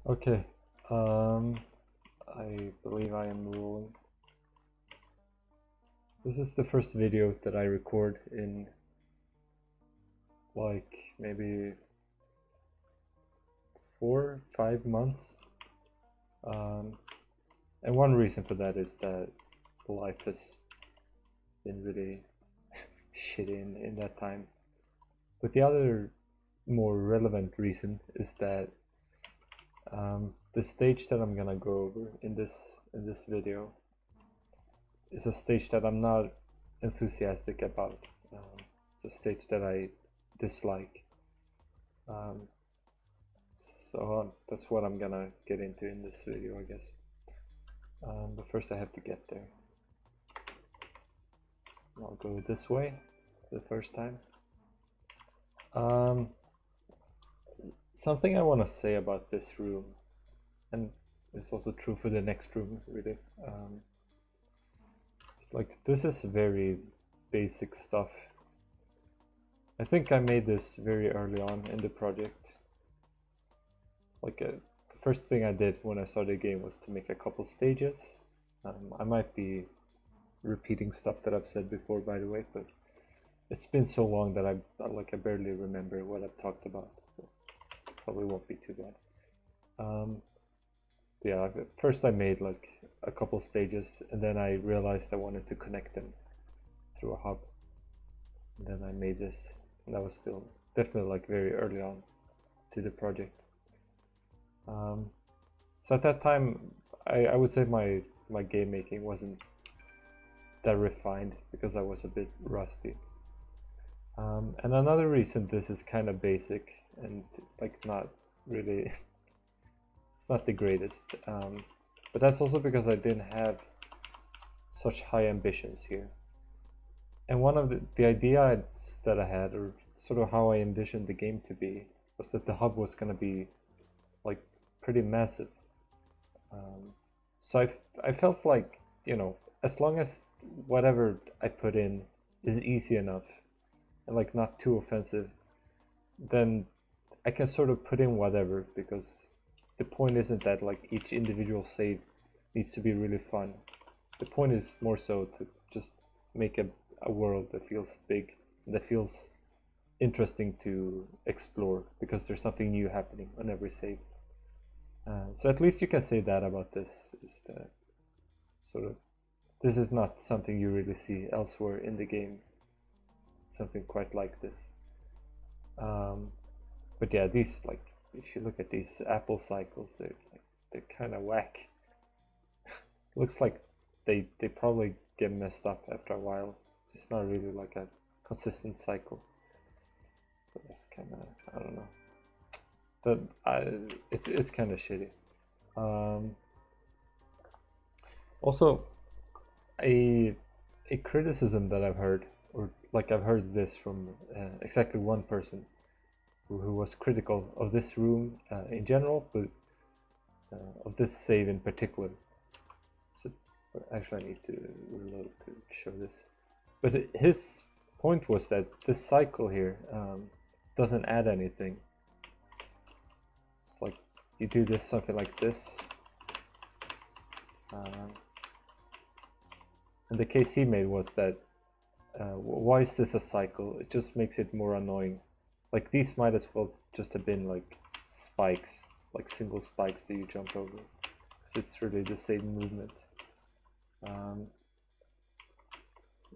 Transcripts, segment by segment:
Okay, I believe I am rolling. This is the first video that I record in like maybe 4, 5 months. Um, and one reason for that is that life has been really shitty in that time. But the other more relevant reason is that the stage that I'm gonna go over in this video is a stage that I'm not enthusiastic about. It's a stage that I dislike. Um, so that's what I'm gonna get into in this video, I guess. But first I have to get there. I'll go this way the first time. Something I want to say about this room, and it's also true for the next room, really. It's like this is very basic stuff. I think I made this very early on in the project. Like the first thing I did when I started the game was to make a couple stages. I might be repeating stuff that I've said before, by the way, but it's been so long that I barely remember what I've talked about. So probably won't be too bad. Yeah, first I made like a couple stages, and then I realized I wanted to connect them through a hub. And then I made this, and that was still definitely like very early on to the project. So at that time, I would say my game making wasn't that refined because I was a bit rusty. And another reason this is kind of basic and like not really, it's not the greatest. But that's also because I didn't have such high ambitions here. And one of the ideas that I had, or sort of how I envisioned the game to be, was that the hub was going to be like pretty massive. So I felt like, as long as whatever I put in is easy enough and like not too offensive, then I can sort of put in whatever, because the point isn't that like each individual save needs to be really fun. The point is more so to just make a world that feels big, that feels interesting to explore, because there's something new happening on every save. So at least you can say that about this, is that sort of this is not something you really see elsewhere in the game, something quite like this. But yeah, these, like, if you look at these apple cycles, they're kind of whack. Looks like they probably get messed up after a while. It's not really like a consistent cycle. But that's kind of, I don't know. It's kind of shitty. Also, a criticism that I've heard, or like I've heard this from exactly one person who was critical of this room in general, but of this save in particular. So actually, I need to reload to show this. But his point was that this cycle here doesn't add anything. It's like you do this, something like this. And the case he made was that why is this a cycle? It just makes it more annoying. Like these might as well just have been like spikes, like single spikes that you jump over, because it's really the same movement.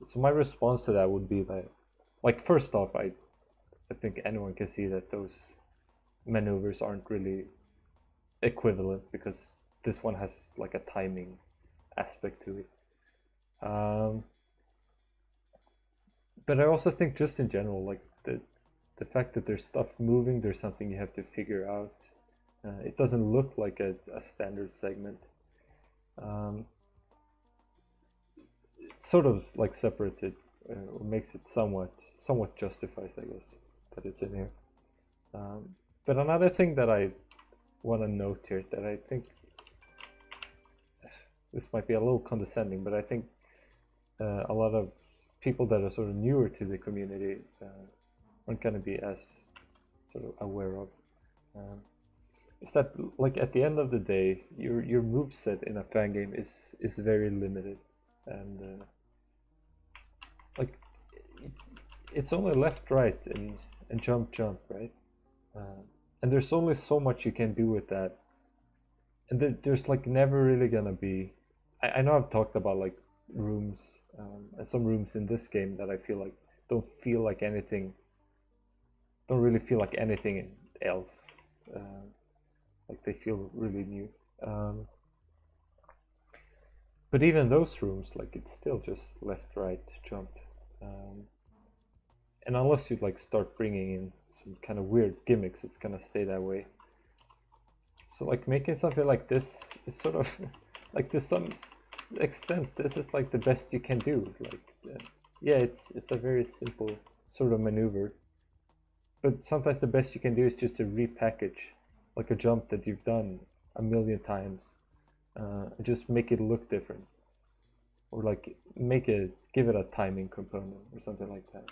So my response to that would be that, like, first off, I think anyone can see that those maneuvers aren't really equivalent, because this one has like a timing aspect to it. But I also think just in general, like the fact that there's stuff moving, there's something you have to figure out. It doesn't look like a standard segment. It sort of like separates it, or makes it somewhat justifies, I guess, that it's in here. But another thing that I want to note here, that I think this might be a little condescending, but I think a lot of people that are sort of newer to the community aren't going to be as sort of aware of. is that like at the end of the day, your move set in a fan game is very limited, and like it's only left, right, and jump, jump, right? Uh, and there's only so much you can do with that, and there's like never really gonna be. I know I've talked about like rooms, and some rooms in this game that I feel like don't feel like anything, don't really feel like anything else. Uh, like they feel really new. Um, but even those rooms, like it's still just left, right, jump. Um, and unless you like start bringing in some kind of weird gimmicks, it's gonna stay that way. So like making something like this is sort of like to some extent, this is like the best you can do. Like, yeah, it's a very simple sort of maneuver, but sometimes the best you can do is just to repackage like a jump that you've done a million times, just make it look different, or like give it a timing component or something like that.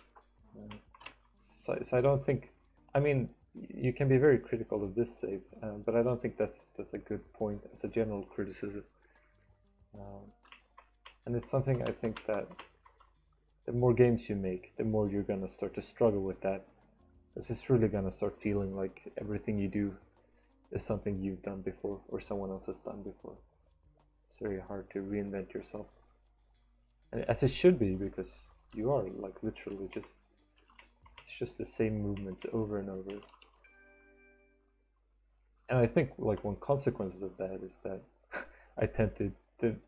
So I don't think, I mean, you can be very critical of this save, but I don't think that's a good point as a general criticism. And it's something I think that the more games you make, the more you're gonna start to struggle with that. Because it's really gonna start feeling like everything you do is something you've done before or someone else has done before. It's very hard to reinvent yourself. And as it should be, because you are like literally just, it's just the same movements over and over. And I think like one consequence of that is that I tend to,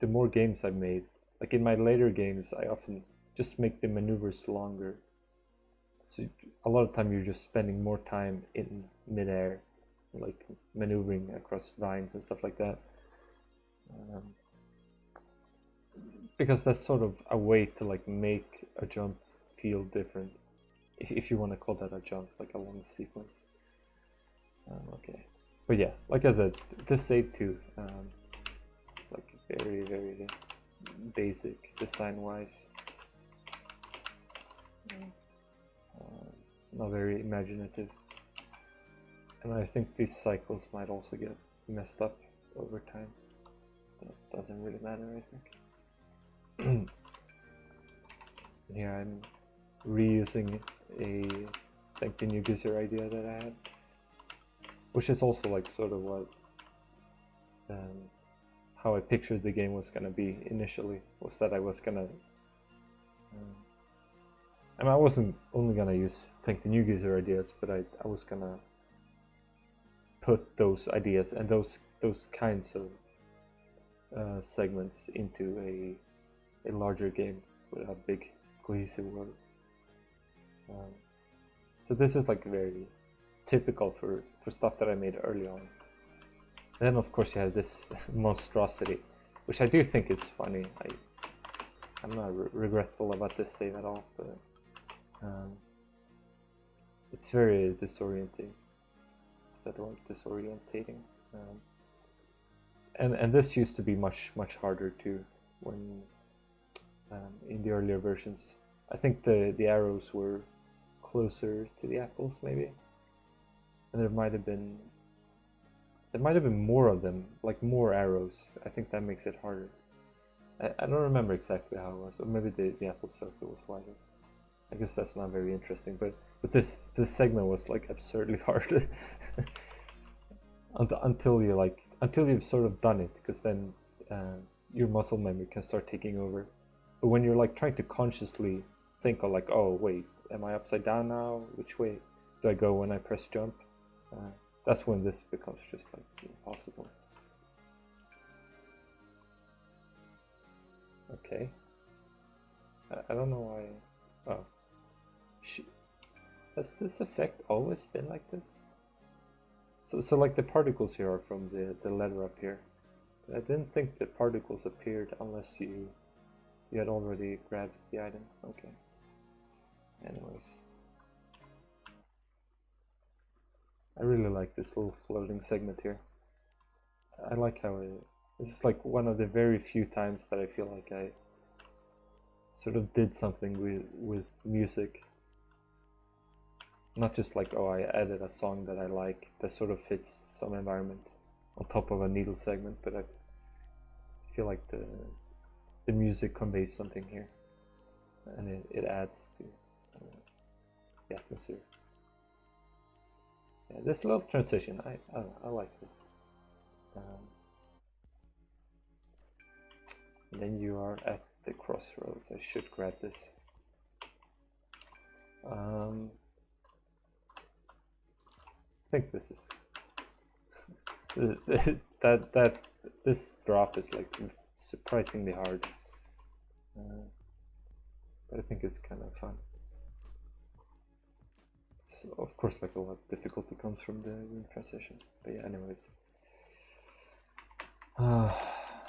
the more games I've made, like in my later games, I often just make the maneuvers longer. So a lot of time you're just spending more time in midair, like maneuvering across vines and stuff like that. Because that's sort of a way to like make a jump feel different, if you want to call that a jump, like a long sequence. Okay, but yeah, like I said, this save too, it's like very, very basic design-wise. Not very imaginative. And I think these cycles might also get messed up over time. That doesn't really matter, I think. Here I'm reusing a Thank the New User idea that I had, which is also like sort of what how I pictured the game was gonna be initially, was that I was gonna I mean, I wasn't only gonna use Thank the New User ideas, but I was gonna put those ideas and those kinds of segments into a larger game with a big cohesive world. So this is like very typical for stuff that I made early on. And then of course you have this monstrosity, which I do think is funny. I'm not regretful about this save at all, but it's very disorienting. Instead of like disorientating. And this used to be much harder too when in the earlier versions. I think the arrows were closer to the apples maybe, and there might have been more of them, like more arrows. I think that makes it harder. I don't remember exactly how it was, or maybe the apple circle was wider. I guess that's not very interesting, but this segment was like absurdly hard until you've sort of done it, because then your muscle memory can start taking over. But when you're like trying to consciously think of like, oh wait, am I upside down now? Which way do I go when I press jump? That's when this becomes just like impossible. Okay. I don't know why. Oh. Has this effect always been like this? So like the particles here are from the letter up here. I didn't think the particles appeared unless you had already grabbed the item. Okay. Anyways. I really like this little floating segment here. I like how this is like one of the very few times that I feel like I sort of did something with music. Not just like, oh, I added a song that I like that sort of fits some environment on top of a needle segment, but I feel like the music conveys something here, and it adds to the atmosphere. Yeah, this little transition, I like this. And then you are at the crossroads. I should grab this. I think this is this drop is like surprisingly hard, but I think it's kind of fun. It's, of course, like a lot of difficulty comes from the room transition, but yeah, anyways.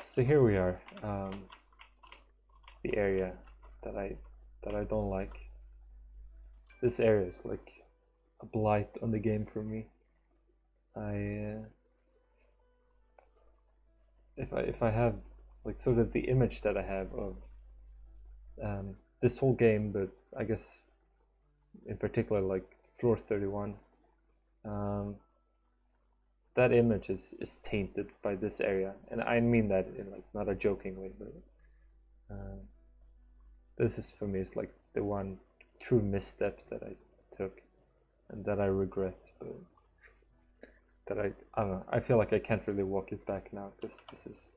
So here we are, the area that I don't like. This area is like a blight on the game for me. If I have like sort of the image that I have of this whole game, but I guess in particular like floor 31, that image is tainted by this area, and I mean that in like not a joking way, but this is for me is like the one true misstep that I took and that I regret, but that I don't know, I feel like I can't really walk it back now, because this is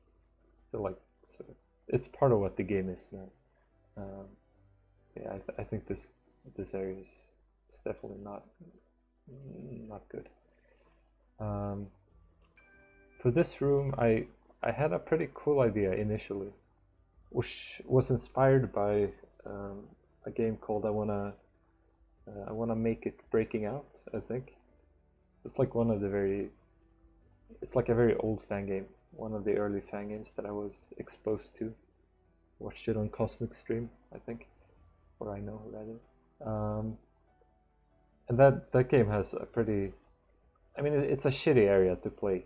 still like sort of, it's part of what the game is now. Yeah, I think this area is definitely not good. For this room, I had a pretty cool idea initially, which was inspired by a game called I wanna make it breaking out. I think it's like one of the it's like a very old fan game, one of the early fan games that I was exposed to. Watched it on Cosmic Stream, I think, or I know rather. And that game has a pretty, I mean, it's a shitty area to play,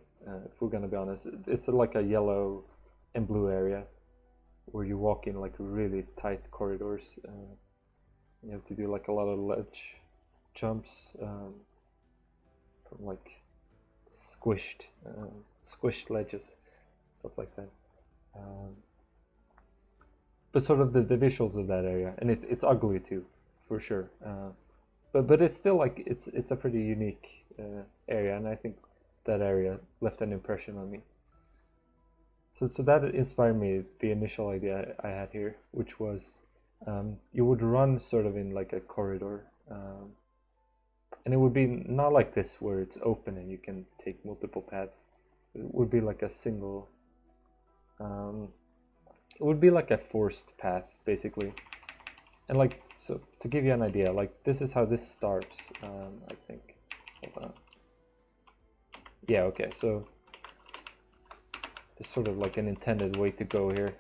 if we're gonna be honest. It's like a yellow and blue area where you walk in like really tight corridors. You have to do like a lot of ledge jumps from like squished ledges, stuff like that. But sort of the visuals of that area, and it's ugly too, for sure. But it's still like it's a pretty unique area, and I think that area left an impression on me. So that inspired me, the initial idea I had here, which was you would run sort of in like a corridor, and it would be not like this where it's open and you can take multiple paths. It would be like a single, it would be like a forced path basically. And like, so to give you an idea, like this is how this starts, I think. Hold on. Yeah, okay, so it's sort of like an intended way to go here,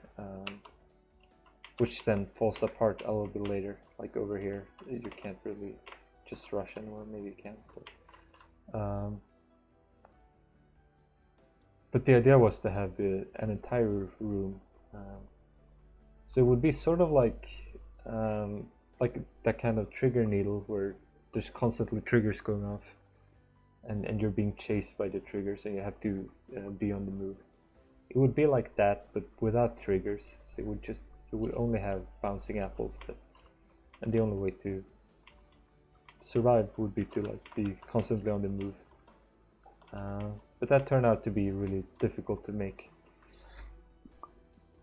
which then falls apart a little bit later. Like over here, you can't really just rush anymore. Maybe you can, but the idea was to have an entire room. So it would be sort of like that kind of trigger needle where there's constantly triggers going off, and you're being chased by the triggers, and you have to be on the move. It would be like that, but without triggers. So you would only have bouncing apples, and the only way to survive would be to like be constantly on the move. But that turned out to be really difficult to make.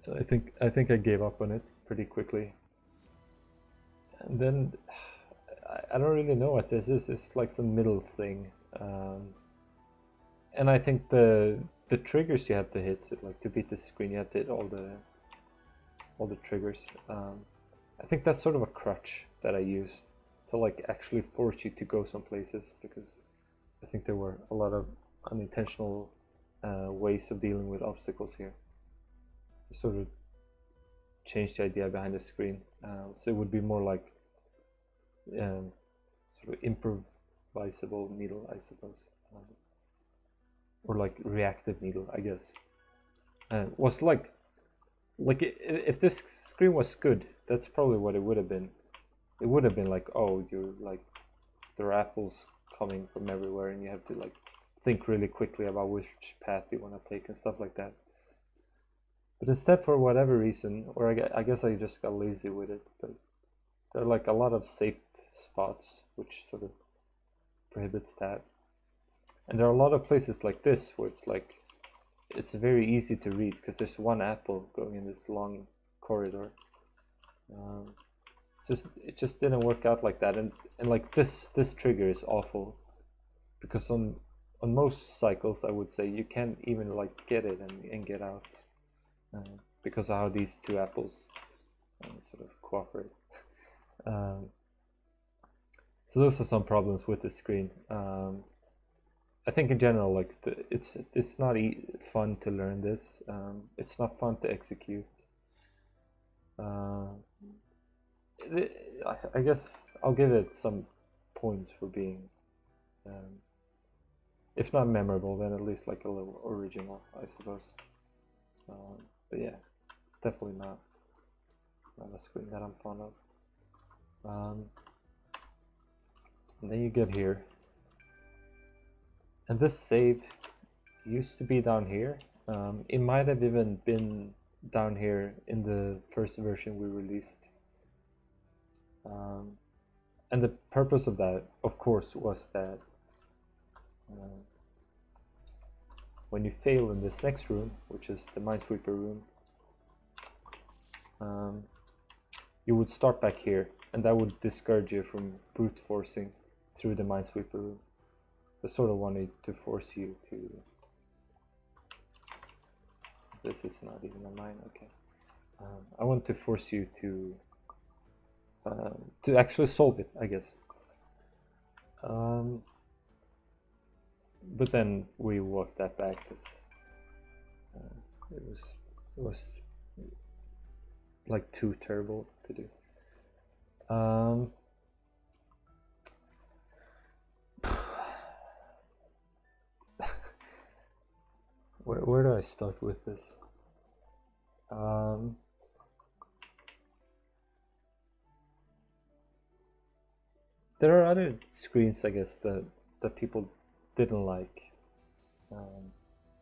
I think I gave up on it pretty quickly. And then I don't really know what this is. It's like some middle thing, and I think the triggers you have to hit, like to beat the screen, you have to hit all the triggers. I think that's sort of a crutch that I used to like actually force you to go some places, because I think there were a lot of unintentional ways of dealing with obstacles here. Sort of change the idea behind the screen, so it would be more like sort of improvisable needle, I suppose, or like reactive needle, I guess. Was like if this screen was good, that's probably what it would have been. It would have been like, oh, you're like there are apples coming from everywhere, and you have to like think really quickly about which path you want to take and stuff like that. But instead, for whatever reason, or I guess I just got lazy with it, but there are like a lot of safe spots, which sort of prohibits that. And there are a lot of places like this where it's like it's very easy to read because there's one apple going in this long corridor. It just didn't work out like that, and like this trigger is awful because on most cycles I would say you can't even like get it and get out because of how these two apples sort of cooperate. So those are some problems with the screen. I think in general, like it's not fun to learn this. It's not fun to execute. I guess I'll give it some points for being, if not memorable, then at least like a little original, I suppose. But yeah, definitely not a screen that I'm fond of. And then you get here, and this save used to be down here. It might have even been down here in the first version we released. And the purpose of that, of course, was that when you fail in this next room, which is the Minesweeper room, you would start back here, and that would discourage you from brute forcing through the Minesweeper room. I sort of wanted to force you to... This is not even a mine, okay. I want to force you to actually solve it, I guess. But then we walked that back because it was like too terrible to do. Where do I start with this? There are other screens, I guess, that people didn't like,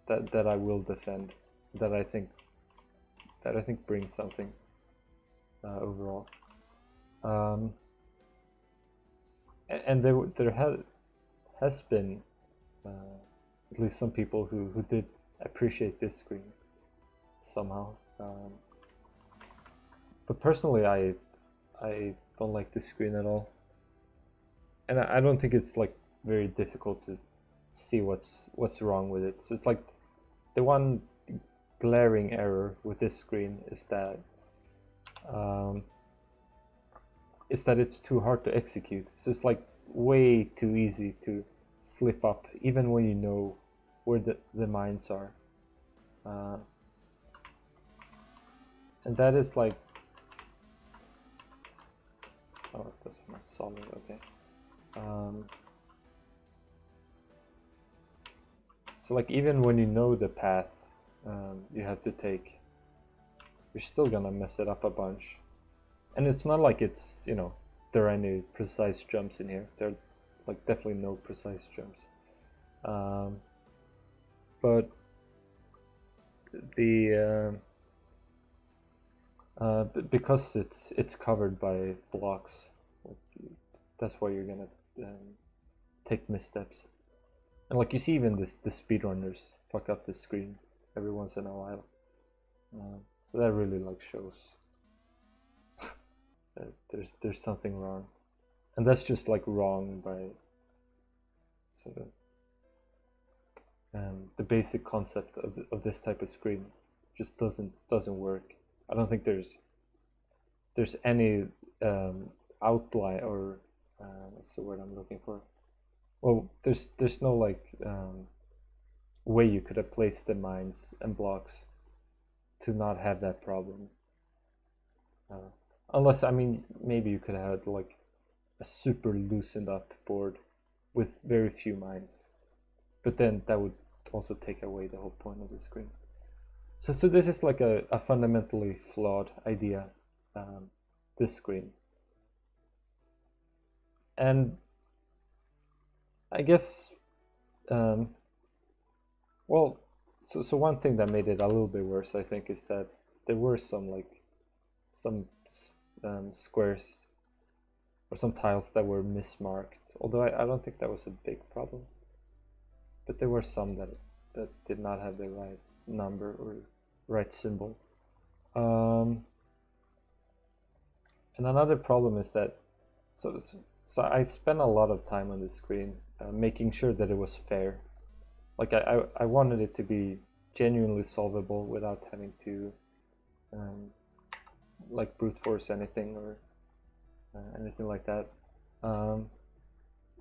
that I will defend, that I think brings something overall. And there has been at least some people who did appreciate this screen somehow. But personally, I don't like this screen at all, and I don't think it's like very difficult to see what's wrong with it. So it's like the one glaring error with this screen is that it's too hard to execute. So it's like way too easy to slip up, even when you know where the mines are. And that is like, oh, that's not solid, okay. So like even when you know the path you have to take, you're still gonna mess it up a bunch. And it's not like it's, you know, there are any precise jumps in here. There are like definitely no precise jumps. But the because it's covered by blocks, that's why you're gonna take missteps. And like you see, even the speedrunners fuck up the screen every once in a while. So that really like shows that there's something wrong, and that's just like wrong by sort of the basic concept of this type of screen just doesn't work. I don't think there's any outline, or what's the word I'm looking for? Well, there's no like way you could have placed the mines and blocks to not have that problem. Unless, I mean, maybe you could have had like a super loosened up board with very few mines, but then that would also take away the whole point of the screen. So this is like a fundamentally flawed idea, this screen. And I guess, um, well, so one thing that made it a little bit worse, I think, is that there were some squares or some tiles that were mismarked. Although I don't think that was a big problem, but there were some that did not have the right number or right symbol. And another problem is that so I spent a lot of time on the screen making sure that it was fair. Like I wanted it to be genuinely solvable without having to like brute force anything or anything like that.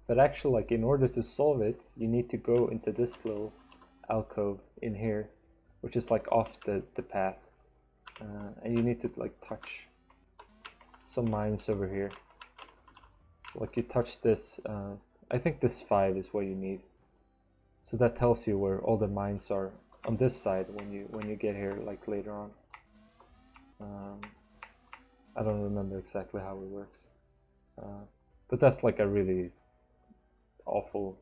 But actually, like in order to solve it, you need to go into this little alcove in here, which is like off the path, and you need to like touch some mines over here. So, like you touch this, I think this 5 is what you need. So that tells you where all the mines are on this side when you get here, like later on. I don't remember exactly how it works, but that's like a really awful.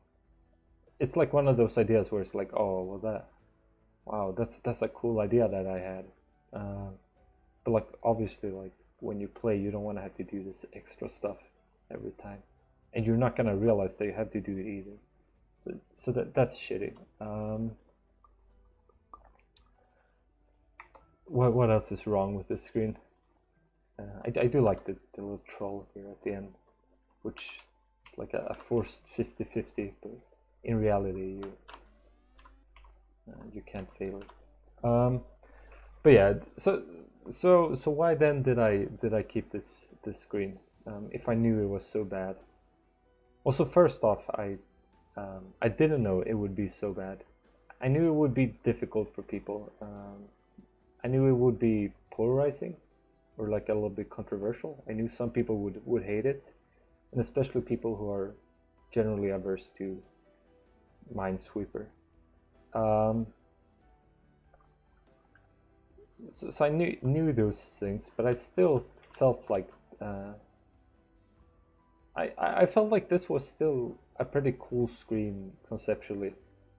It's like one of those ideas where it's like, oh well, wow, that's a cool idea that I had, but like obviously, like when you play, you don't want to have to do this extra stuff every time, and you're not gonna realize that you have to do it either. So that's shitty. What else is wrong with this screen? I do like the little troll here at the end, which is like a forced 50-50, but in reality you can't fail it. But yeah, so why then did I keep this screen if I knew it was so bad? Also, first off, I didn't know it would be so bad. I knew it would be difficult for people. I knew it would be polarizing or like a little bit controversial. I knew some people would hate it, and especially people who are generally averse to Minesweeper. So I knew those things, but I still felt like I felt like this was still a pretty cool screen conceptually.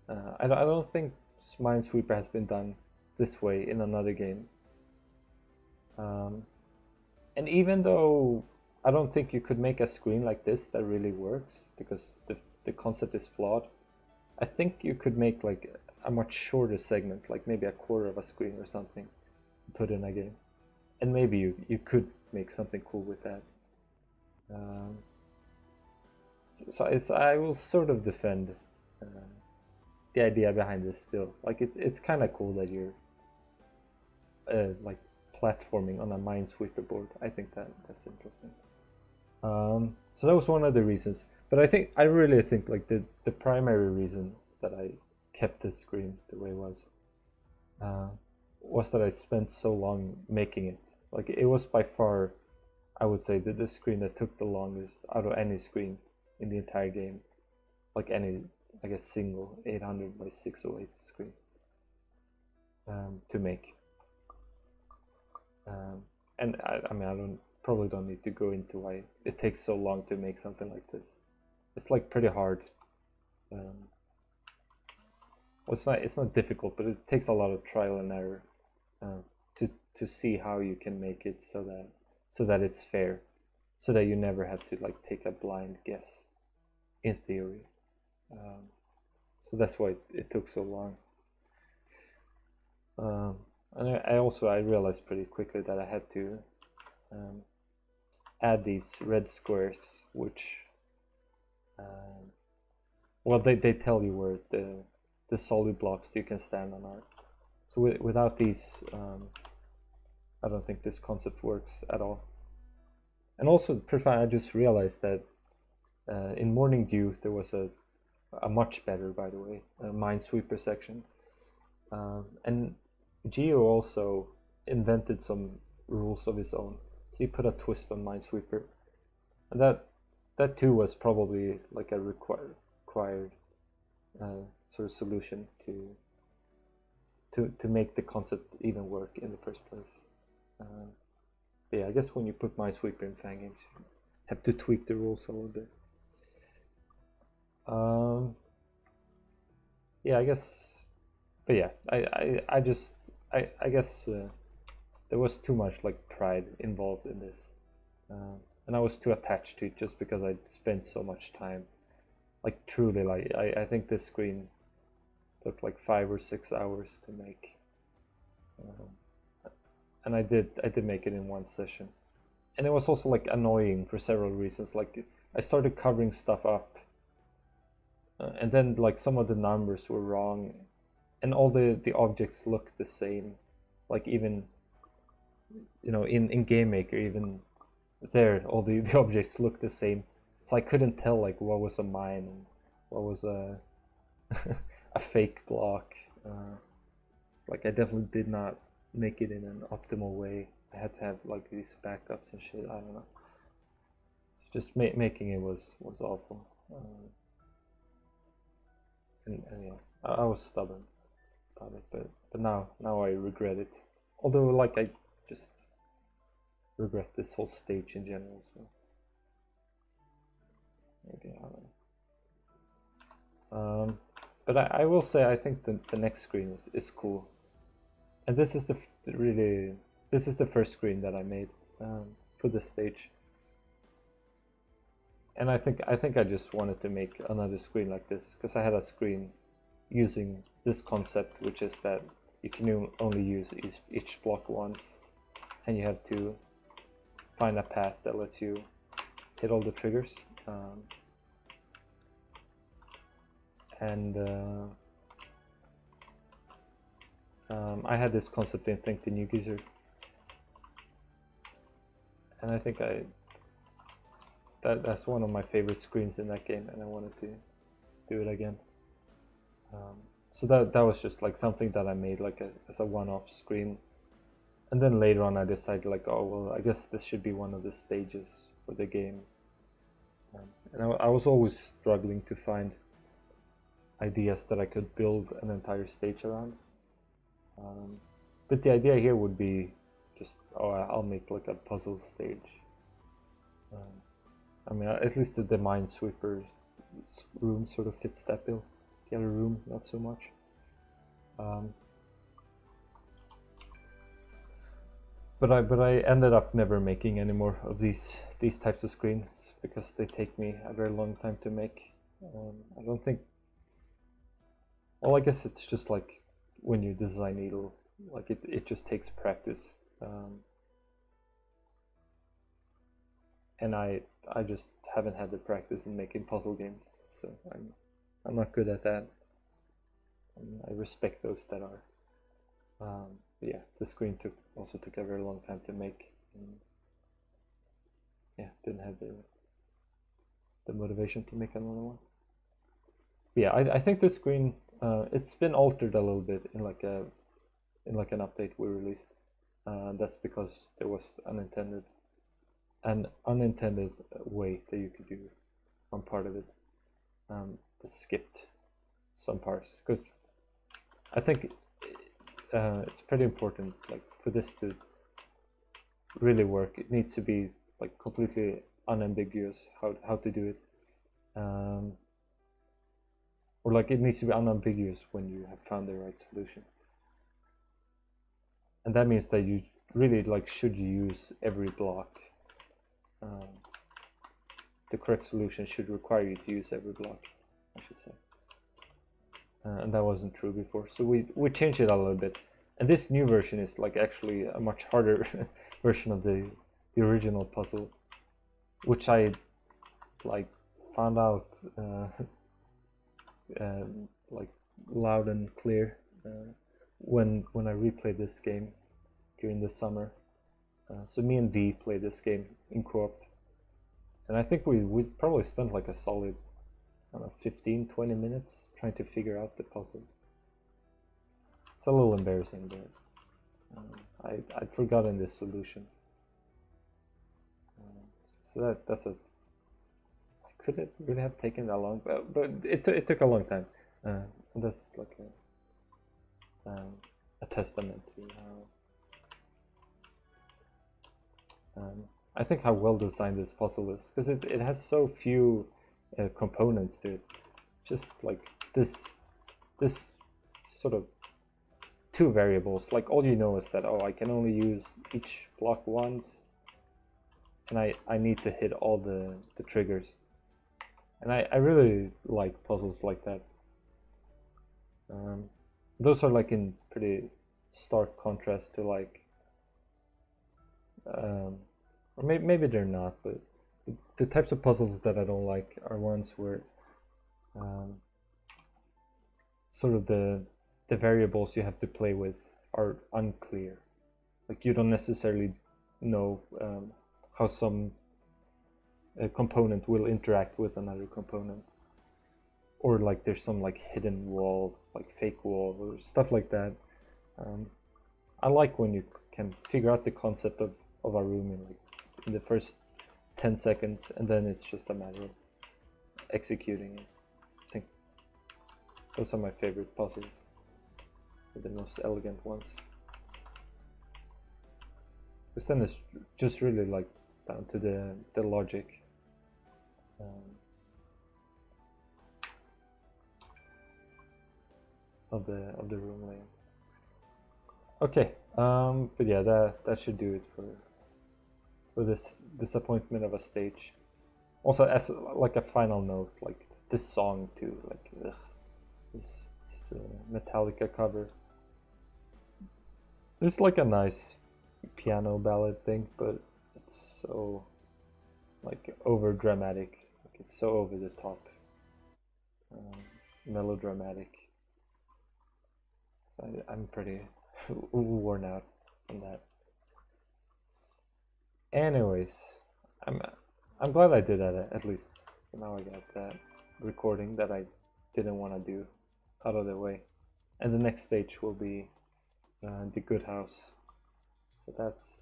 I don't think Minesweeper has been done this way in another game. And even though I don't think you could make a screen like this that really works because the concept is flawed, I think you could make like a much shorter segment, like maybe a quarter of a screen or something, put in a game, and maybe you could make something cool with that. So I will sort of defend the idea behind this still. Like it's kind of cool that you're like platforming on a Minesweeper board. I think that's interesting. So that was one of the reasons. But I really think like the primary reason that I kept this screen the way it was that I spent so long making it. Like it was by far, I would say, the screen that took the longest out of any screen in the entire game. Like any, I guess, single 800 by 608 screen to make. And I mean, I probably don't need to go into why it takes so long to make something like this. It's like pretty hard. Well, it's not difficult, but it takes a lot of trial and error to see how you can make it so that it's fair, so that you never have to like take a blind guess. In theory, so that's why it took so long. And I realized pretty quickly that I had to add these red squares, which well, they tell you where the solid blocks you can stand on are. So without these, I don't think this concept works at all. And also, I just realized that in Morning Dew there was a much better, by the way, Minesweeper section, and Geo also invented some rules of his own. So he put a twist on Minesweeper, and that too was probably like a required sort of solution to make the concept even work in the first place. Yeah, I guess when you put Minesweeper in fan games, you have to tweak the rules a little bit. Yeah, I guess, but yeah, I guess there was too much like pride involved in this, and I was too attached to it just because I spent so much time. Like truly, like I think this screen took like 5 or 6 hours to make, and I did make it in one session, and it was also like annoying for several reasons. Like I started covering stuff up, and then like some of the numbers were wrong, and all the objects looked the same. Like even in Game Maker, even there all the objects looked the same. So I couldn't tell like what was a mine and what was a a fake block. Like I definitely did not make it in an optimal way. I had to have like these backups and shit. I don't know. So just making it was awful. And yeah, I was stubborn about it, but now I regret it. Although like I just regret this whole stage in general. So maybe I don't know. But I will say I think the next screen is cool, and this is this is the first screen that I made for this stage, and I think I just wanted to make another screen like this because I had a screen using this concept, which is that you can only use each block once, and you have to find a path that lets you hit all the triggers. And I had this concept in Think the New Geezer, and I think that's one of my favorite screens in that game, and I wanted to do it again. So that was just like something that I made like as a one-off screen, and then later on I decided like, oh well, I guess this should be one of the stages for the game. And I was always struggling to find ideas that I could build an entire stage around. But the idea here would be just, oh, I'll make like a puzzle stage. I mean, at least the Minesweeper room sort of fits that bill. The other room, not so much. But I ended up never making any more of these types of screens because they take me a very long time to make. I don't think. Well, I guess it's just like when you design Needle, like it just takes practice. And I just haven't had the practice in making puzzle games, so I'm not good at that. And I respect those that are. But yeah, the screen also took a very long time to make. And yeah, didn't have the motivation to make another one. But yeah, I think the screen it's been altered a little bit in like an update we released. That's because there was an unintended way that you could do one part of it that skipped some parts, because I think it's pretty important, like for this to really work, it needs to be like completely unambiguous how to do it, or like it needs to be unambiguous when you have found the right solution, and that means that you really like should use every block. The correct solution should require you to use every block, I should say. And that wasn't true before, so we changed it a little bit. And this new version is like actually a much harder version of the original puzzle, which I like found out like loud and clear when I replayed this game during the summer. So me and V played this game in co-op, and I think we probably spent like a solid, I don't know, 15-20 minutes trying to figure out the puzzle. It's a little embarrassing, but I'd forgotten this solution. So that's a. Could it really have taken that long? But it took a long time. And that's like a testament to how. I think how well designed this puzzle is, because it has so few components to it. just like this sort of two variables. Like all you know is that, oh, I can only use each block once, and I need to hit all the triggers. And I really like puzzles like that. Those are like in pretty stark contrast to like, or maybe they're not, but the types of puzzles that I don't like are ones where sort of the variables you have to play with are unclear. Like you don't necessarily know how some component will interact with another component, or like there's some like hidden wall, like fake wall or stuff like that. I like when you can figure out the concept of a room in the first 10 seconds, and then it's just a matter of executing it. I think those are my favorite puzzles, the most elegant ones. Because then it's just really like down to the logic. Of the room layout. Okay, but yeah, that should do it for this disappointment of a stage. Also, as like a final note, like this song too, like this Metallica cover. It's like a nice piano ballad thing, but it's so like over dramatic. Like it's so over the top, melodramatic. So I'm pretty worn out from that. Anyways, I'm glad I did that at least. So now I got that recording that I didn't want to do out of the way, and the next stage will be the good house. So that's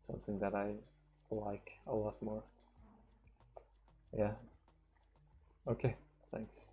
something that I like a lot more. Yeah. Okay. Thanks.